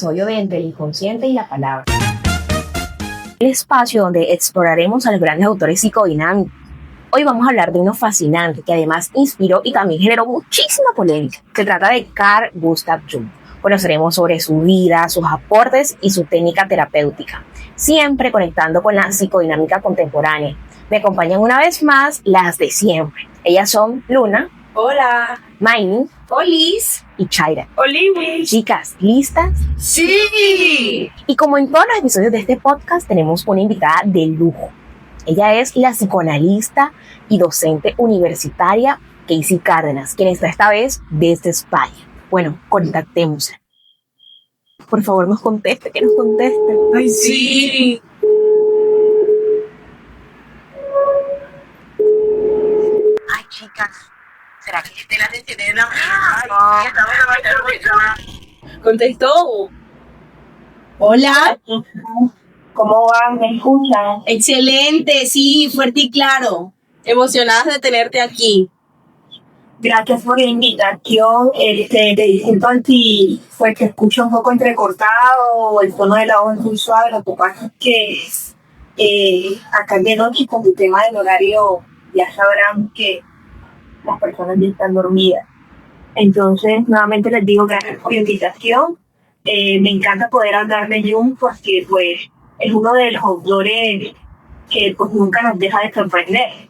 episodio de Entre el Inconsciente y la Palabra. El espacio donde exploraremos a los grandes autores psicodinámicos. Hoy vamos a hablar de uno fascinante que además inspiró y también generó muchísima polémica. Se trata de Carl Gustav Jung. Conoceremos sobre su vida, sus aportes y su técnica terapéutica, siempre conectando con la psicodinámica contemporánea. Me acompañan una vez más las de siempre. Ellas son Luna. Hola. Maini. Olis. Y Chaira. Oliwis. Chicas, ¿listas? Sí. Y como en todos los episodios de este podcast, tenemos una invitada de lujo. Ella es la psicoanalista y docente universitaria Casey Cárdenas, quien está esta vez desde España. Bueno, contactémosla. Por favor, nos conteste, que nos conteste. Ay, sí. Ay, chicas, ¿será que te la tiene la Contestó. Hola. ¿Cómo van? ¿Me escuchan? Excelente, sí, fuerte y claro. Emocionadas de tenerte aquí. Gracias por la invitación. Te disculpan si pues, te escucho un poco entrecortado, el tono de la voz muy suave. Lo que pasa es que acá de noche con el tema del horario ya sabrán que las personas ya están dormidas. Entonces, nuevamente les digo gracias por la invitación. Me encanta poder hablar de Jung porque pues es uno de los autores que pues nunca nos deja de sorprender.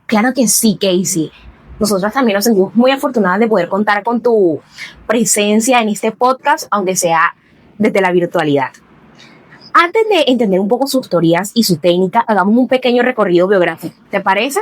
Claro que sí, Casey. Nosotras también nos sentimos muy afortunadas de poder contar con tu presencia en este podcast, aunque sea desde la virtualidad. Antes de entender un poco sus teorías y su técnica, hagamos un pequeño recorrido biográfico. ¿Te parece?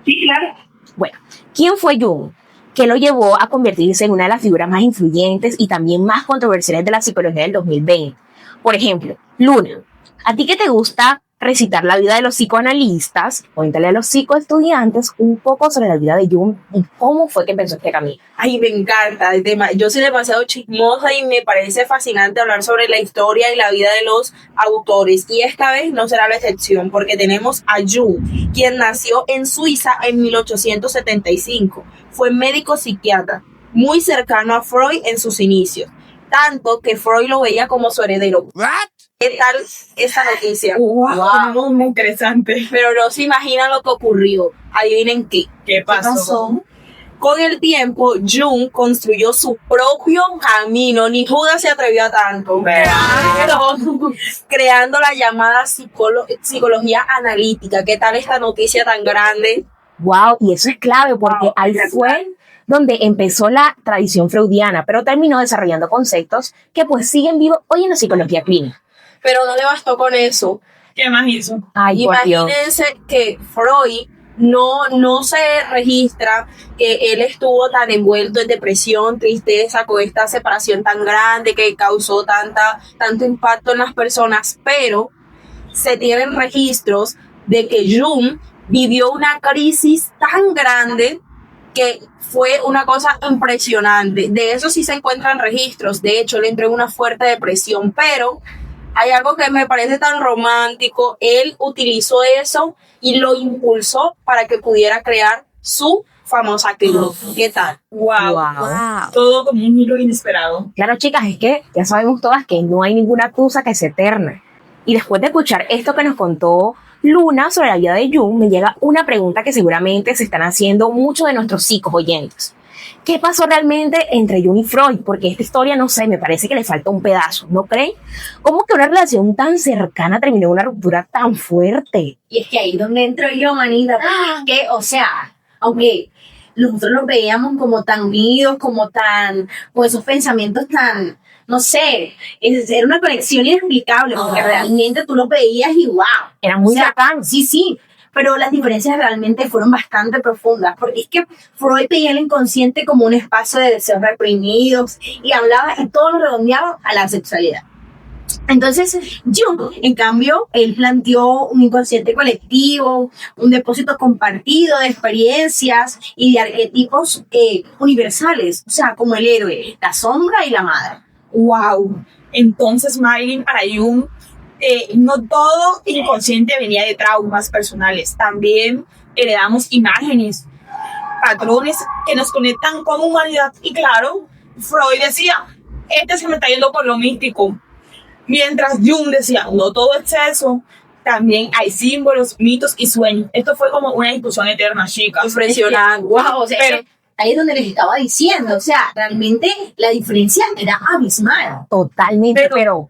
Sí, claro. Bueno, ¿quién fue Jung? ¿Qué lo llevó a convertirse en una de las figuras más influyentes y también más controversiales de la psicología del 2020? Por ejemplo, Luna, ¿a ti qué te gusta recitar la vida de los psicoanalistas? Cuéntale a los psicoestudiantes un poco sobre la vida de Jung y cómo fue que empezó este camino. Ay, me encanta el tema. Yo soy demasiado chismosa y me parece fascinante hablar sobre la historia y la vida de los autores. Y esta vez no será la excepción porque tenemos a Jung, quien nació en Suiza en 1875. Fue médico psiquiatra, muy cercano a Freud en sus inicios. Tanto que Freud lo veía como su heredero. ¿What? ¿Qué tal esa noticia? Wow, muy interesante. Pero no se imaginan lo que ocurrió. Adivinen qué. ¿Qué pasó? Con el tiempo, Jung construyó su propio camino. Ni Judas se atrevió a tanto. Creando la llamada psicología analítica. ¿Qué tal esta noticia tan grande? Wow, y eso es clave porque ahí fue donde empezó la tradición freudiana, pero terminó desarrollando conceptos que pues siguen vivos hoy en la psicología clínica. Pero no le bastó con eso. ¿Qué más hizo? Ay, por Dios. Imagínense que Freud no se registra que él estuvo tan envuelto en depresión, tristeza, con esta separación tan grande que causó tanto impacto en las personas, pero se tienen registros de que Jung vivió una crisis tan grande que fue una cosa impresionante. De eso sí se encuentran registros. De hecho, le entró en una fuerte depresión, pero hay algo que me parece tan romántico. Él utilizó eso y lo impulsó para que pudiera crear su famosa clínica. ¿Qué tal? Wow. Todo como un hilo inesperado. Claro, chicas, es que ya sabemos todas que no hay ninguna cosa que sea eterna. Y después de escuchar esto que nos contó Luna sobre la vida de Jung, me llega una pregunta que seguramente se están haciendo muchos de nuestros psicos oyentes. ¿Qué pasó realmente entre Jung y Freud? Porque esta historia, no sé, me parece que le falta un pedazo, ¿no creen? ¿Cómo que una relación tan cercana terminó en una ruptura tan fuerte? Y es que ahí es donde entro yo, manita. Que, o sea, aunque nosotros los veíamos como tan unidos, como tan, con esos pensamientos tan, no sé, era una conexión inexplicable, porque realmente tú los veías y wow. Era muy bacán. Sí, pero las diferencias realmente fueron bastante profundas, porque es que Freud veía el inconsciente como un espacio de deseos reprimidos y hablaba y todo lo redondeaba a la sexualidad. Entonces, Jung, en cambio, él planteó un inconsciente colectivo, un depósito compartido de experiencias y de arquetipos universales, o sea, como el héroe, la sombra y la madre. Wow. Entonces, Maylin, para Jung, no todo inconsciente venía de traumas personales. También heredamos imágenes, patrones que nos conectan con humanidad. Y claro, Freud decía, se me está yendo por lo místico. Mientras Jung decía, no todo exceso, también hay símbolos, mitos y sueños. Esto fue como una discusión eterna, chicas. Impresionante. Wow, o sea, Pero- ahí es donde les estaba diciendo, o sea, realmente la diferencia era abismal. Totalmente, pero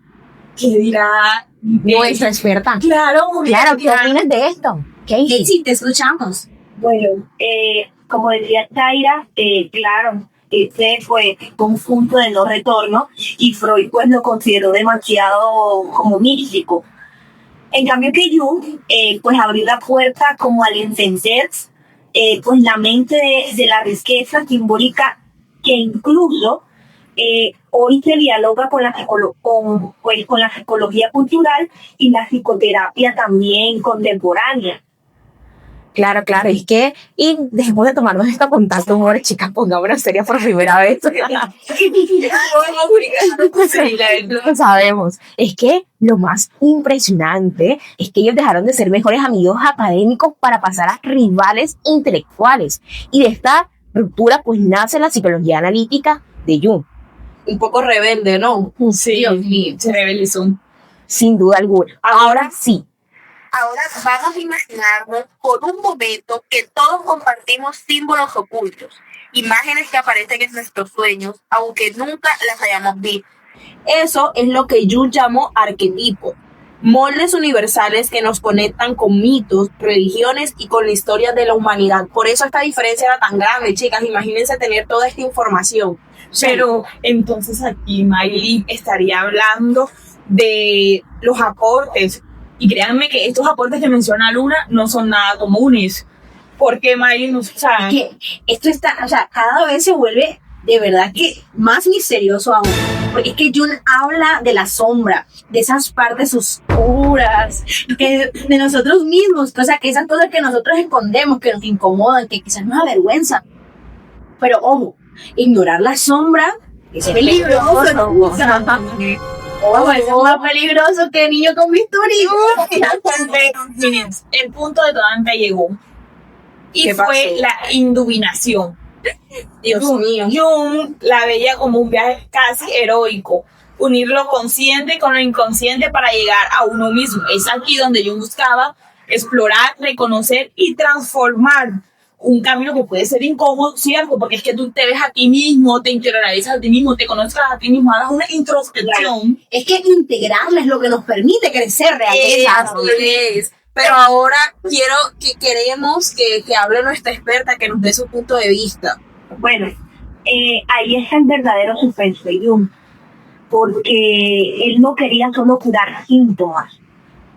¿Qué dirá? nuestra experta. Claro, Claro, ¿qué opinas de esto? Casey. Sí, te escuchamos. Bueno, como decía Taira, claro, este fue un punto de no retorno y Freud pues lo consideró demasiado como místico. En cambio que Jung pues abrió la puerta como al entender pues la mente de la riqueza simbólica que incluso hoy se dialoga con con la psicología cultural y la psicoterapia también contemporánea. Claro, claro, es que, y dejemos de tomarnos esto con tanto humor, chicas, pongámonos serias por primera vez. Sí, lo sabemos. Es que lo más impresionante es que ellos dejaron de ser mejores amigos académicos para pasar a rivales intelectuales. Y de esta ruptura, pues nace la psicología analítica de Jung, Un poco rebelde, ¿no? Sí, Dios mío. se rebelizó. sin duda alguna. Ahora sí, Ahora vamos a imaginarnos por un momento que todos compartimos símbolos ocultos, imágenes que aparecen en nuestros sueños, aunque nunca las hayamos visto. Eso es lo que Jung llamó arquetipo. Moldes universales que nos conectan con mitos, religiones y con la historia de la humanidad. Por eso esta diferencia era tan grande, chicas. Imagínense tener toda esta información. Pero entonces aquí Miley estaría hablando de los aportes. Y créanme que estos aportes que menciona Luna no son nada comunes. Porque Miley nos sabe. Que esto está, o sea, cada vez se vuelve de verdad que más misterioso aún. Porque es que Jung habla de la sombra, de esas partes oscuras, de nosotros mismos, o sea, que esas cosas que nosotros escondemos, que nos incomodan, que quizás nos avergüenzan. Pero ojo, ignorar la sombra es peligroso. Ojo, eso es más peligroso que niño con bisturí. Miren, el punto detonante llegó. Y ¿Qué fue pasó? la indubinación. Dios mío. Jung la veía como un viaje casi heroico. Unir lo consciente con lo inconsciente para llegar a uno mismo. Es aquí donde Jung buscaba explorar, reconocer y transformar un camino que puede ser incómodo, ¿cierto? Porque es que tú te ves a ti mismo, te interiorizas a ti mismo, te conoces a ti mismo, hagas una introspección. Es que integrarla es lo que nos permite crecer realmente. Así es. Pero ahora queremos que hable nuestra experta, que nos dé su punto de vista. Bueno, ahí está el verdadero suspenso de Jung, porque él no quería solo curar síntomas,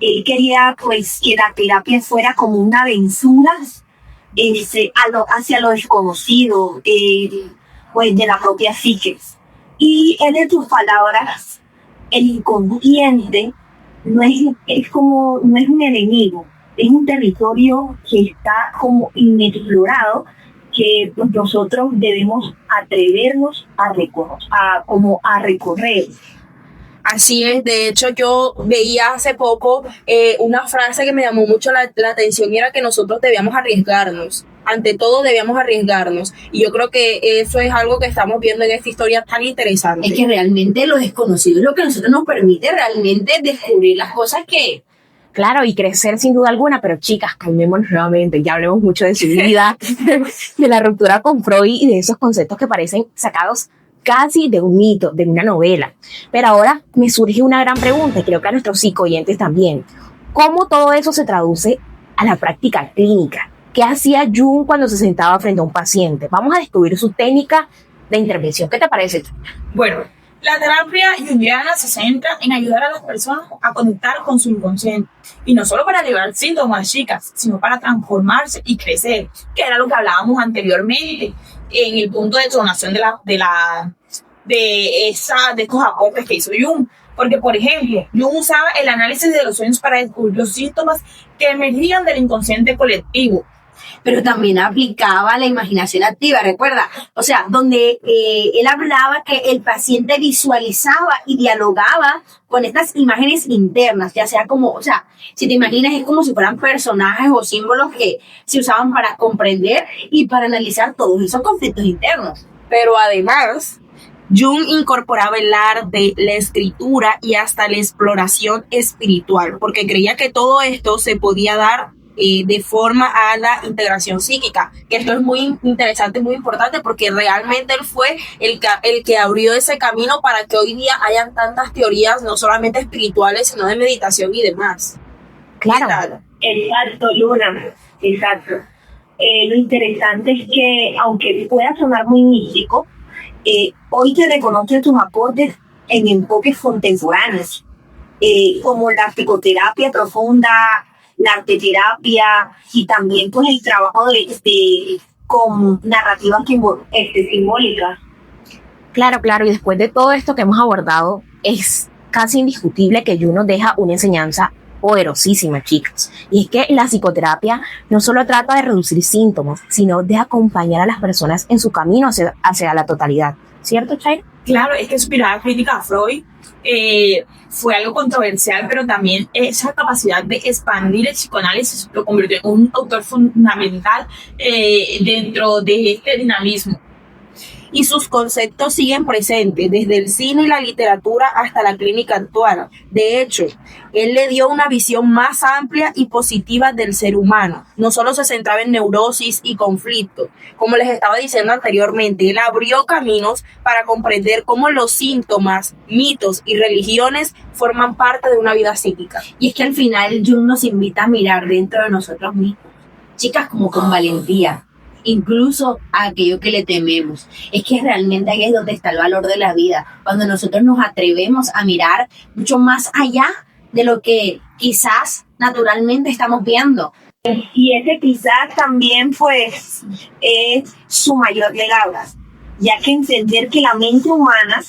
él quería pues que la terapia fuera como una aventura hacia lo desconocido, pues de la propia psique. Y él, en sus palabras, el inconsciente no es un enemigo, es un territorio que está como inexplorado, que pues, nosotros debemos atrevernos a recorrer. Así es, de hecho yo veía hace poco una frase que me llamó mucho la atención y era que nosotros debíamos arriesgarnos, ante todo debíamos arriesgarnos, y yo creo que eso es algo que estamos viendo en esta historia tan interesante. Es que realmente lo desconocido es lo que a nosotros nos permite realmente descubrir las cosas que... claro, y crecer sin duda alguna, pero chicas, calmémonos nuevamente, ya hablemos mucho de su vida, de la ruptura con Freud y de esos conceptos que parecen sacados casi de un mito, de una novela. Pero ahora me surge una gran pregunta, y creo que a nuestros psicoyentes también. ¿Cómo todo eso se traduce a la práctica clínica? ¿Qué hacía Jung cuando se sentaba frente a un paciente? Vamos a descubrir su técnica de intervención. ¿Qué te parece? Bueno, la terapia junguiana se centra en ayudar a las personas a conectar con su inconsciente. Y no solo para aliviar síntomas, chicas, sino para transformarse y crecer, que era lo que hablábamos anteriormente en el punto de detonación de estos aportes que hizo Jung. Porque, por ejemplo, Jung usaba el análisis de los sueños para descubrir los síntomas que emergían del inconsciente colectivo. Pero también aplicaba la imaginación activa, recuerda, o sea, donde él hablaba que el paciente visualizaba y dialogaba con estas imágenes internas, ya sea como, o sea, si te imaginas es como si fueran personajes o símbolos que se usaban para comprender y para analizar todos esos conflictos internos. Pero además, Jung incorporaba el arte, la escritura y hasta la exploración espiritual, porque creía que todo esto se podía dar de forma a la integración psíquica, que esto es muy interesante, muy importante, porque realmente él fue el que abrió ese camino para que hoy día hayan tantas teorías, no solamente espirituales, sino de meditación y demás. Claro. Exacto, Luna, exacto. Lo interesante es que, aunque pueda sonar muy místico, hoy se reconocen sus aportes en enfoques contemporáneos, como la psicoterapia profunda, la arteterapia y también pues el trabajo con narrativas simbólicas. Claro, y después de todo esto que hemos abordado, es casi indiscutible que Jung nos deja una enseñanza poderosísima, chicas. Y es que la psicoterapia no solo trata de reducir síntomas, sino de acompañar a las personas en su camino hacia la totalidad. ¿Cierto, Chaira? Claro, es que su mirada crítica a Freud fue algo controversial, pero también esa capacidad de expandir el psicoanálisis lo convirtió en un autor fundamental dentro de este dinamismo. Y sus conceptos siguen presentes, desde el cine y la literatura hasta la clínica actual. De hecho, él le dio una visión más amplia y positiva del ser humano. No solo se centraba en neurosis y conflictos. Como les estaba diciendo anteriormente, él abrió caminos para comprender cómo los síntomas, mitos y religiones forman parte de una vida psíquica. Y es que al final Jung nos invita a mirar dentro de nosotros mismos, chicas, como con valentía, incluso a aquello que le tememos. Es que realmente ahí es donde está el valor de la vida, cuando nosotros nos atrevemos a mirar mucho más allá de lo que quizás naturalmente estamos viendo. Y ese quizás también pues es su mayor legado, ya que entender que la mente humana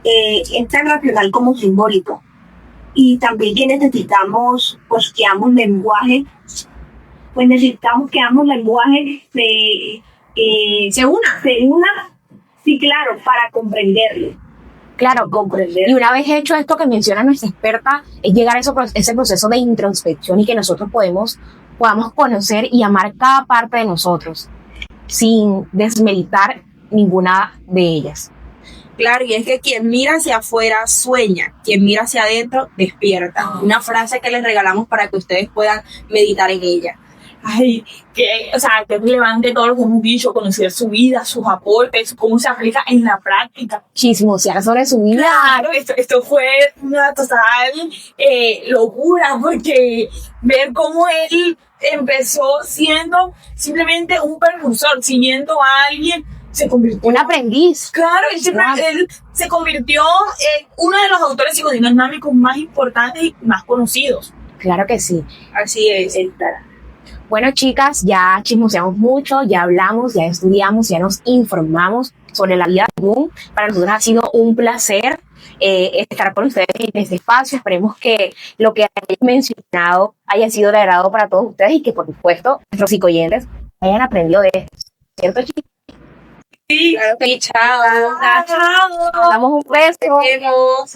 es tan racional como simbólico, y también que necesitamos pues que ambos lenguajes Se una. Sí, claro, para comprenderlo. Claro, Comprender. y una vez hecho esto que menciona nuestra experta, es llegar a ese proceso de introspección y que nosotros podamos conocer y amar cada parte de nosotros, sin desmeritar ninguna de ellas. Claro, y es que quien mira hacia afuera sueña, quien mira hacia adentro despierta. Una frase que les regalamos para que ustedes puedan meditar en ella. Ay, que es relevante todo lo que hemos dicho, conocer su vida, sus aportes, cómo se aplica en la práctica. Chismosear sobre su vida. Claro, esto fue una total locura, porque ver cómo él empezó siendo simplemente un precursor, siguiendo a alguien, se convirtió Un aprendiz. Claro, él se convirtió en uno de los autores psicodinámicos más importantes y más conocidos. Claro que sí. Así es. Bueno, chicas, ya chismoseamos mucho, ya hablamos, ya estudiamos, ya nos informamos sobre la vida de Jung. Para nosotros ha sido un placer estar con ustedes en este espacio. Esperemos que lo que hayamos mencionado haya sido de agrado para todos ustedes y que, por supuesto, nuestros psicoyentes hayan aprendido de esto. ¿Cierto, chicas? Sí, Claro que chao. Damos un beso.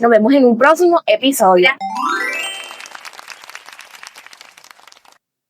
Nos vemos en un próximo episodio.